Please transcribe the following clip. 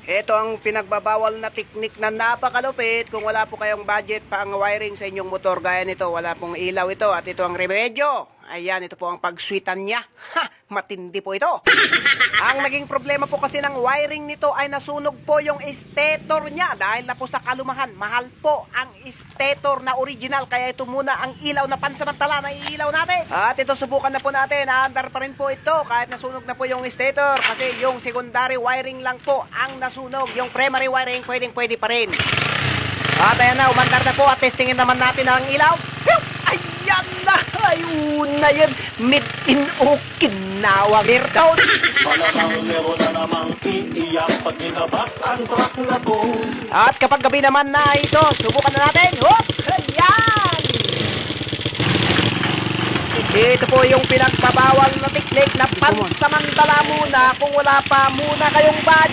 Ito ang pinagbabawal na teknik na napakalupit kung wala po kayong budget pa ang wiring sa inyong motor. Gaya nito, wala pong ilaw ito at ito ang remedyo. Ayan, ito po ang pag-sweetan niya. Ha! Matindi po ito. Ang naging problema po kasi ng wiring nito ay nasunog po yung stator niya dahil na po sa kalumahan. Mahal po ang stator na original kaya ito muna ang ilaw na pansamantala na ilaw natin. At ito subukan na po natin. Andar pa rin po ito kahit nasunog na po yung stator kasi yung secondary wiring lang po ang nasunog. Yung primary wiring pwede pa rin. At ayan na, umandar na po at testingin naman natin ang ilaw. Ayan na! Ayun na yan! Made in Okinawa, Virtud! Malamang meron na namang iiyak pag inabas ang truck na to. At kapag gabi naman na ito, subukan na natin. Hop! Ayan! Ito po yung pinagbabawal na teknik na pansamantala muna kung wala pa muna kayong budget.